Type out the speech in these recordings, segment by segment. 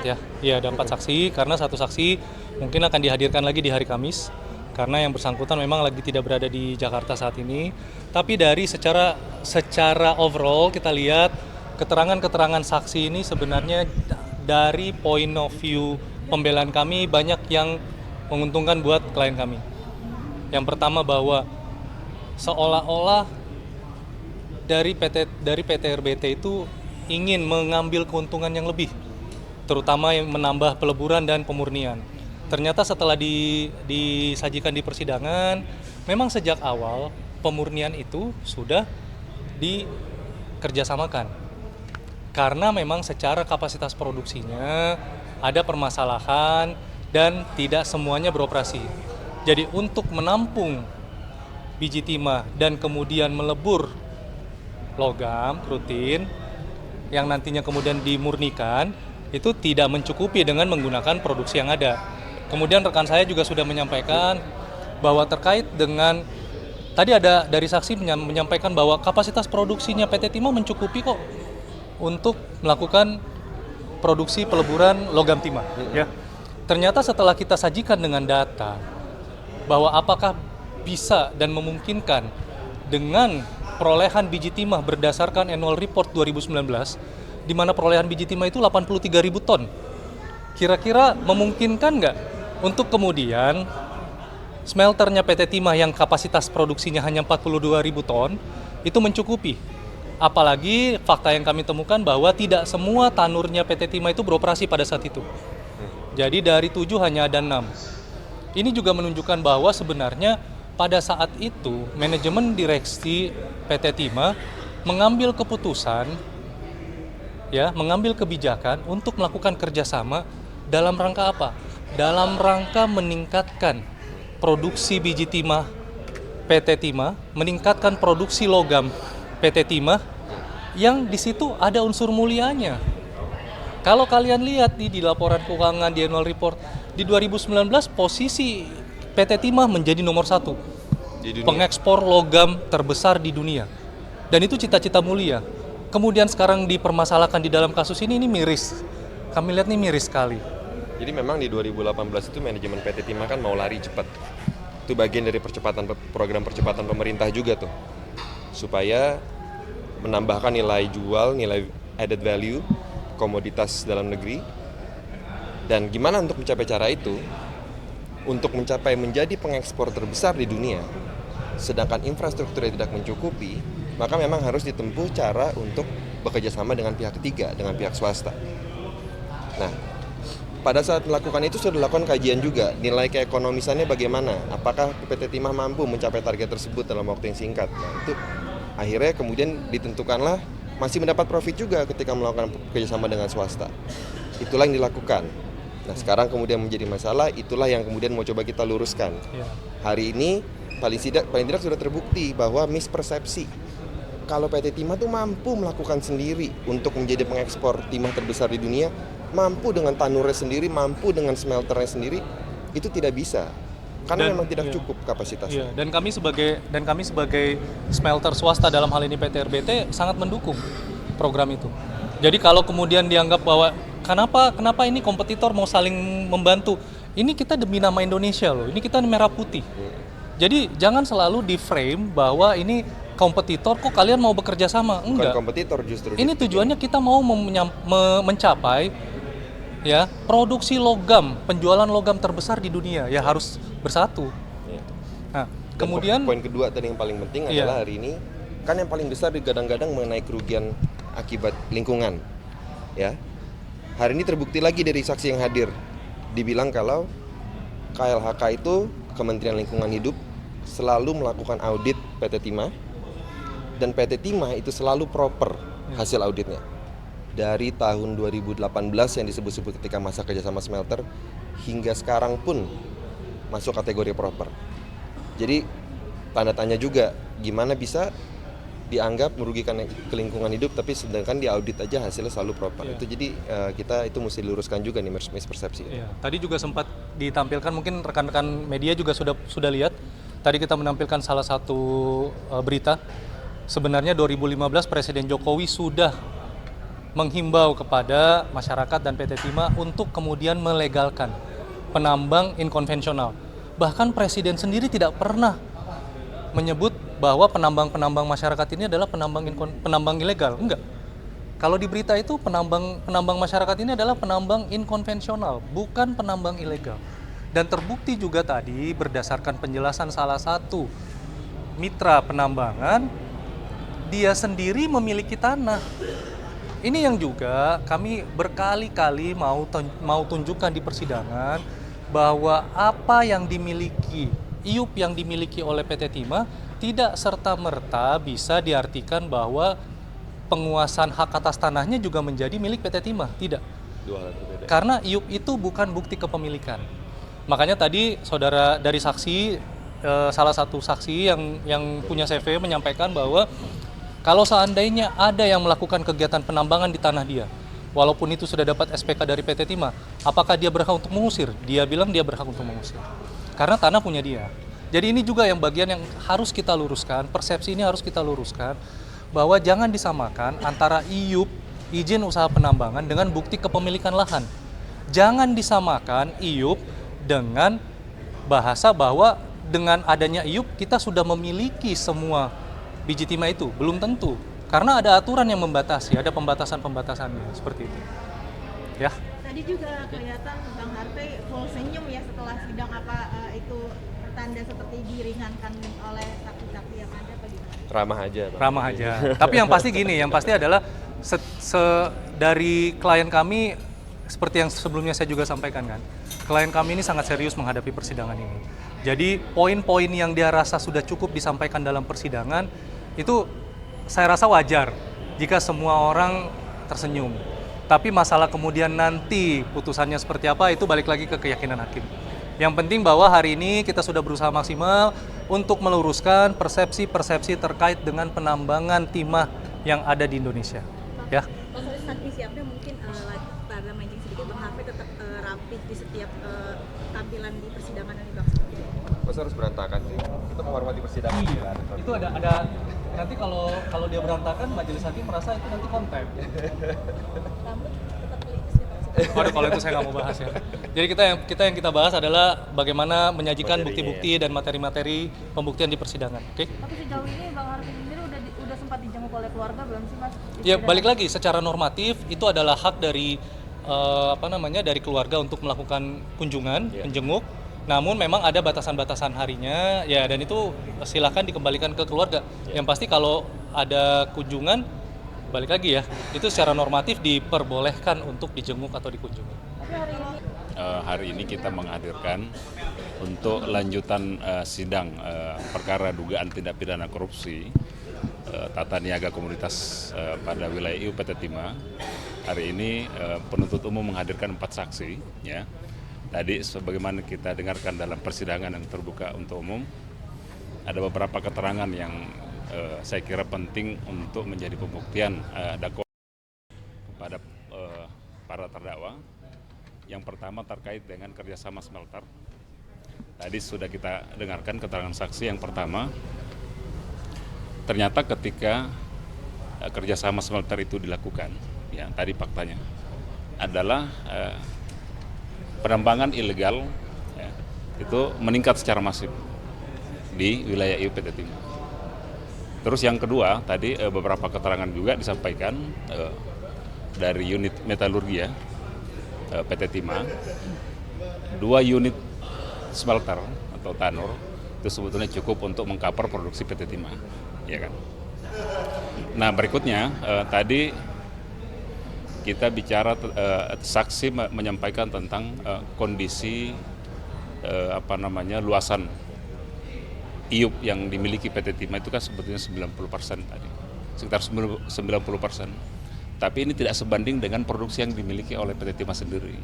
Ya, iya ada 4 saksi karena satu saksi mungkin akan dihadirkan lagi di hari Kamis karena yang bersangkutan memang lagi tidak berada di Jakarta saat ini. Tapi dari secara overall kita lihat keterangan-keterangan saksi ini sebenarnya dari point of view pembelaan kami banyak yang menguntungkan buat klien kami. Yang pertama bahwa seolah-olah dari PT RBT itu ingin mengambil keuntungan yang lebih, terutama yang menambah peleburan dan pemurnian. Ternyata setelah disajikan di persidangan, memang sejak awal pemurnian itu sudah dikerjasamakan. Karena memang secara kapasitas produksinya ada permasalahan dan tidak semuanya beroperasi. Jadi untuk menampung biji timah dan kemudian melebur logam rutin yang nantinya kemudian dimurnikan, itu tidak mencukupi dengan menggunakan produksi yang ada. Kemudian rekan saya juga sudah menyampaikan bahwa terkait dengan tadi ada dari saksi menyampaikan bahwa kapasitas produksinya PT Timah mencukupi kok untuk melakukan produksi peleburan logam timah. Ya. Ternyata setelah kita sajikan dengan data bahwa apakah bisa dan memungkinkan dengan perolehan biji timah berdasarkan annual report 2019, di mana perolehan biji timah itu 83.000 ton. Kira-kira memungkinkan nggak untuk kemudian smelternya PT Timah yang kapasitas produksinya hanya 42.000 ton itu mencukupi? Apalagi fakta yang kami temukan bahwa tidak semua tanurnya PT Timah itu beroperasi pada saat itu. Jadi dari 7 hanya ada 6. Ini juga menunjukkan bahwa sebenarnya pada saat itu manajemen direksi PT Timah mengambil keputusan, mengambil kebijakan untuk melakukan kerjasama dalam rangka apa? Dalam rangka meningkatkan produksi biji timah PT Timah, meningkatkan produksi logam PT Timah, yang di situ ada unsur mulianya. Kalau kalian lihat di laporan keuangan di annual report, di 2019 posisi PT Timah menjadi nomor 1 pengekspor logam terbesar di dunia. Dan itu cita-cita mulia. Kemudian sekarang dipermasalahkan di dalam kasus ini miris. Kami lihat ini miris sekali. Jadi memang di 2018 itu manajemen PT Timah kan mau lari cepat. Itu bagian dari program percepatan pemerintah juga tuh. Supaya menambahkan nilai jual, nilai added value, komoditas dalam negeri. Dan gimana untuk mencapai cara itu? Untuk mencapai menjadi pengekspor terbesar di dunia, sedangkan infrastrukturnya tidak mencukupi, maka memang harus ditempuh cara untuk bekerja sama dengan pihak ketiga, dengan pihak swasta. Nah, pada saat melakukan itu sudah dilakukan kajian juga, nilai keekonomisannya bagaimana, apakah PT Timah mampu mencapai target tersebut dalam waktu yang singkat. Nah, itu akhirnya kemudian ditentukanlah masih mendapat profit juga ketika melakukan kerjasama dengan swasta. Itulah yang dilakukan. Nah, sekarang kemudian menjadi masalah, itulah yang kemudian mau coba kita luruskan. Hari ini paling tidak sudah terbukti bahwa mispersepsi kalau PT Timah tuh mampu melakukan sendiri untuk menjadi pengekspor timah terbesar di dunia, mampu dengan tanurnya sendiri, mampu dengan smelternya sendiri, itu tidak bisa. Karena memang tidak cukup kapasitasnya. Dan kami sebagai smelter swasta dalam hal ini PT RBT sangat mendukung program itu. Jadi kalau kemudian dianggap bahwa kenapa ini kompetitor mau saling membantu? Ini kita demi nama Indonesia loh. Ini kita merah putih. Jadi jangan selalu di-frame bahwa ini kompetitor, kok kalian mau bekerja sama? Enggak. Bukan kompetitor justru. Ini tujuannya kita mau mencapai produksi logam, penjualan logam terbesar di dunia, ya harus bersatu. Nah, kemudian poin kedua tadi yang paling penting adalah hari ini kan yang paling besar digadang-gadang mengenai kerugian akibat lingkungan. Ya. Hari ini terbukti lagi dari saksi yang hadir, dibilang kalau KLHK itu Kementerian Lingkungan Hidup selalu melakukan audit PT Timah, dan PT Timah itu selalu proper hasil auditnya. Dari tahun 2018 yang disebut-sebut ketika masa kerjasama smelter hingga sekarang pun masuk kategori proper. Jadi tanda tanya juga, gimana bisa dianggap merugikan ke lingkungan hidup tapi sedangkan di audit aja hasilnya selalu proper. Itu jadi kita itu mesti diluruskan juga nih mispersepsi. Tadi juga sempat ditampilkan, mungkin rekan-rekan media juga sudah lihat. Tadi kita menampilkan salah satu berita. Sebenarnya 2015 Presiden Jokowi sudah menghimbau kepada masyarakat dan PT Timah untuk kemudian melegalkan penambang inkonvensional. Bahkan Presiden sendiri tidak pernah menyebut bahwa penambang-penambang masyarakat ini adalah penambang ilegal. Enggak. Kalau di berita itu penambang masyarakat ini adalah penambang inkonvensional, bukan penambang ilegal. Dan terbukti juga tadi berdasarkan penjelasan salah satu mitra penambangan, dia sendiri memiliki tanah. Ini yang juga kami berkali-kali mau tunjukkan di persidangan bahwa apa yang dimiliki IUP yang dimiliki oleh PT Timah tidak serta-merta bisa diartikan bahwa penguasaan hak atas tanahnya juga menjadi milik PT Timah. Tidak. Dua hal berbeda. Karena IUP itu bukan bukti kepemilikan. Makanya tadi saudara dari saksi, salah satu saksi yang punya CV menyampaikan bahwa kalau seandainya ada yang melakukan kegiatan penambangan di tanah dia, walaupun itu sudah dapat SPK dari PT Timah, apakah dia berhak untuk mengusir? Dia bilang dia berhak untuk mengusir. Karena tanah punya dia. Jadi ini juga yang bagian yang harus kita luruskan, persepsi ini harus kita luruskan, bahwa jangan disamakan antara IUP, izin usaha penambangan, dengan bukti kepemilikan lahan. Jangan disamakan IUP dengan bahasa bahwa dengan adanya IUP kita sudah memiliki semua biji timah itu. Belum tentu. Karena ada aturan yang membatasi, ada pembatasan-pembatasannya seperti itu. Ya. Tadi juga kelihatan Bang Harvey full senyum ya setelah sidang, itu tanda seperti diringankan oleh saksi-saksi yang ada apa gimana? Ramah aja, Bang. Ramah aja. Tapi yang pasti gini, yang pasti adalah dari klien kami, seperti yang sebelumnya saya juga sampaikan kan, klien kami ini sangat serius menghadapi persidangan ini. Jadi poin-poin yang dia rasa sudah cukup disampaikan dalam persidangan, itu saya rasa wajar jika semua orang tersenyum. Tapi masalah kemudian nanti putusannya seperti apa, itu balik lagi ke keyakinan hakim. Yang penting bahwa hari ini kita sudah berusaha maksimal untuk meluruskan persepsi-persepsi terkait dengan penambangan timah yang ada di Indonesia. Ya. Mas Haris, nanti siapnya mungkin pada mancing sedikit, Bang Harvey tetap rapi di setiap tampilan di persidangan ini, Bang. Masa harus berantakan sih? Kita menghormati persidangan. Iya. Itu ada nanti kalau dia berantakan, majelis hakim merasa itu nanti konten. Rambut tetap pelipis di persidangan. Waduh, kalau itu saya nggak mau bahas ya. Jadi yang kita bahas adalah bagaimana menyajikan bukti-bukti dan materi-materi pembuktian di persidangan. Oke? Tapi sejauh ini Bang Harvey sendiri udah sempat dijenguk oleh keluarga belum sih, Mas? Ya balik lagi, secara normatif itu adalah hak dari dari keluarga untuk melakukan kunjungan, menjenguk. Namun memang ada batasan-batasan harinya, ya, dan itu silakan dikembalikan ke keluarga. Yang pasti kalau ada kunjungan, balik lagi ya, itu secara normatif diperbolehkan untuk dijenguk atau dikunjungi. Tapi Hari ini kita menghadirkan untuk lanjutan sidang perkara dugaan tindak pidana korupsi tata niaga komunitas pada wilayah IUP PT Timah. Hari ini penuntut umum menghadirkan 4 saksi, ya. Tadi sebagaimana kita dengarkan dalam persidangan yang terbuka untuk umum, ada beberapa keterangan yang saya kira penting untuk menjadi pembuktian dakwaan kepada para terdakwa. Yang pertama terkait dengan kerjasama smelter. Tadi sudah kita dengarkan keterangan saksi yang pertama. Ternyata ketika kerjasama smelter itu dilakukan, ya tadi faktanya adalah penambangan ilegal, ya, itu meningkat secara masif di wilayah IUP PT Timah. Terus yang kedua, tadi beberapa keterangan juga disampaikan dari unit metalurgi, ya, PT Timah. 2 unit smelter atau tanur itu sebetulnya cukup untuk mengcover produksi PT Timah, ya kan. Nah, berikutnya tadi kita bicara, saksi menyampaikan tentang kondisi luasan IUP yang dimiliki PT Timah itu kan sebetulnya 90% tadi, sekitar 90%. Tapi ini tidak sebanding dengan produksi yang dimiliki oleh PT Timah sendiri,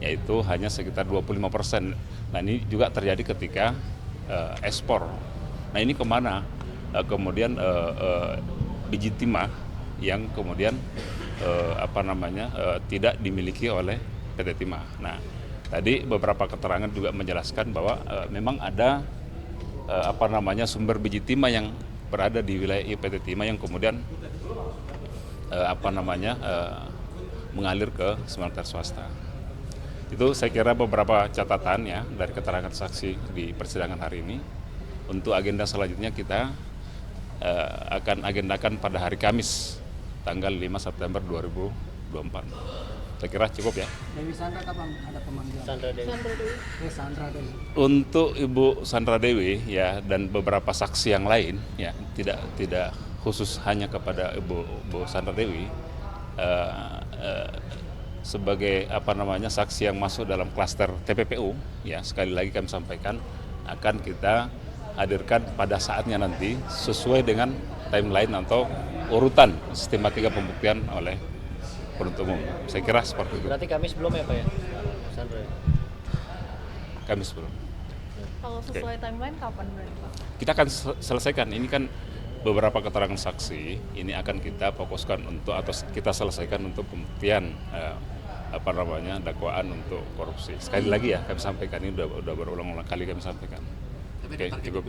yaitu hanya sekitar 25%. Nah, ini juga terjadi ketika ekspor. Nah, ini kemana kemudian biji timah yang kemudian tidak dimiliki oleh PT Timah. Nah, tadi beberapa keterangan juga menjelaskan bahwa memang ada sumber biji timah yang berada di wilayah PT Timah yang kemudian mengalir ke smelter swasta. Itu saya kira beberapa catatan ya dari keterangan saksi di persidangan hari ini. Untuk agenda selanjutnya kita akan agendakan pada hari Kamis tanggal 5 September 2024. Saya kira cukup ya. Dewi Sandra kapan ada pemanggilan? Sandra Dewi. Untuk Ibu Sandra Dewi ya dan beberapa saksi yang lain ya tidak khusus hanya kepada Ibu Sandra Dewi sebagai saksi yang masuk dalam klaster TPPU ya, sekali lagi kami sampaikan akan kita hadirkan pada saatnya nanti sesuai dengan timeline atau urutan sistematika pembuktian oleh penuntut umum. Saya kira seperti itu. Berarti Kamis belum ya Pak ya? Sandra. Kamis belum. Kalau sesuai timeline kapan berarti Pak? Kita akan selesaikan, ini kan beberapa keterangan saksi, ini akan kita fokuskan untuk atau kita selesaikan untuk pembuktian dakwaan untuk korupsi. Sekali lagi ya kami sampaikan, ini udah berulang-ulang kali kami sampaikan. Oke, cukup.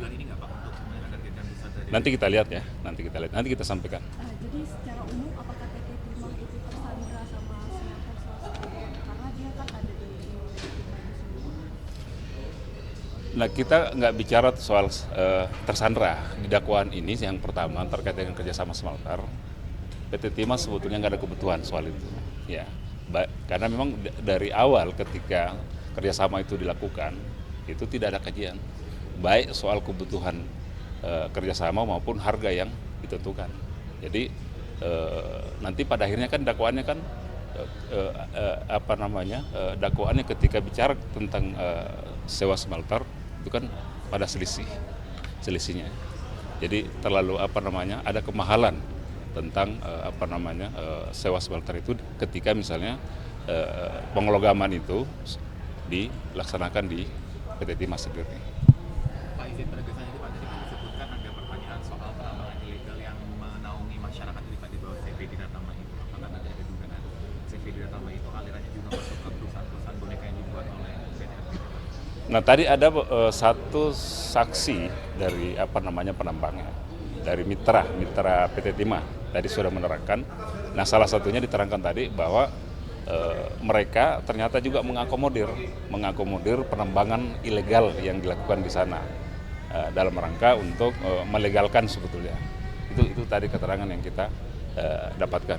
Nanti kita lihat ya, nanti kita sampaikan. Jadi secara umum apakah PT Timah itu tersandra sama smelter swasta? Karena dia kan ada di Timah itu sendiri. Nah, kita nggak bicara soal tersandra di dakwaan ini. Yang pertama terkait dengan kerjasama smelter, PT Timah sebetulnya nggak ada kebutuhan soal itu. Ya, karena memang dari awal ketika kerjasama itu dilakukan, itu tidak ada kajian, baik soal kebutuhan kerjasama maupun harga yang ditentukan. Jadi nanti pada akhirnya kan dakwaannya kan dakwaannya ketika bicara tentang sewa smelter itu kan pada selisihnya. Jadi terlalu ada kemahalan tentang sewa smelter itu ketika misalnya pengelogaman itu dilaksanakan di PT Timah sendiri. Pak, izin penegasan itu Pak, tadi Pak disebutkan ada pertanyaan soal penambangan ilegal yang menaungi masyarakat ini Pak di bawah CV Dinatama itu. Apakah nanti ada dugaan CV Dinatama itu alirannya juga masuk ke perusahaan-perusahaan boneka yang dibuat oleh BNN? Nah, tadi ada satu saksi dari penambangnya, dari mitra PT Timah tadi sudah menerangkan. Nah, salah satunya diterangkan tadi bahwa mereka ternyata juga mengakomodir penambangan ilegal yang dilakukan di sana dalam rangka untuk melegalkan sebetulnya. Itu tadi keterangan yang kita dapatkan.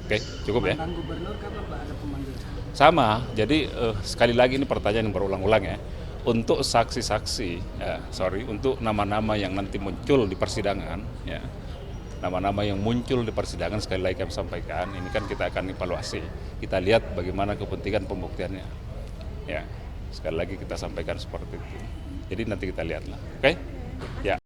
Oke, cukup ya. Mantan gubernur kapan Pak ada pemanggilan? Sama, jadi sekali lagi ini pertanyaan yang berulang-ulang ya. Untuk saksi-saksi, untuk nama-nama yang nanti muncul di persidangan, ya, nama-nama yang muncul di persidangan sekali lagi kami sampaikan, ini kan kita akan evaluasi, kita lihat bagaimana kepentingan pembuktiannya, ya, sekali lagi kita sampaikan seperti itu. Jadi nanti kita lihatlah, oke? Ya.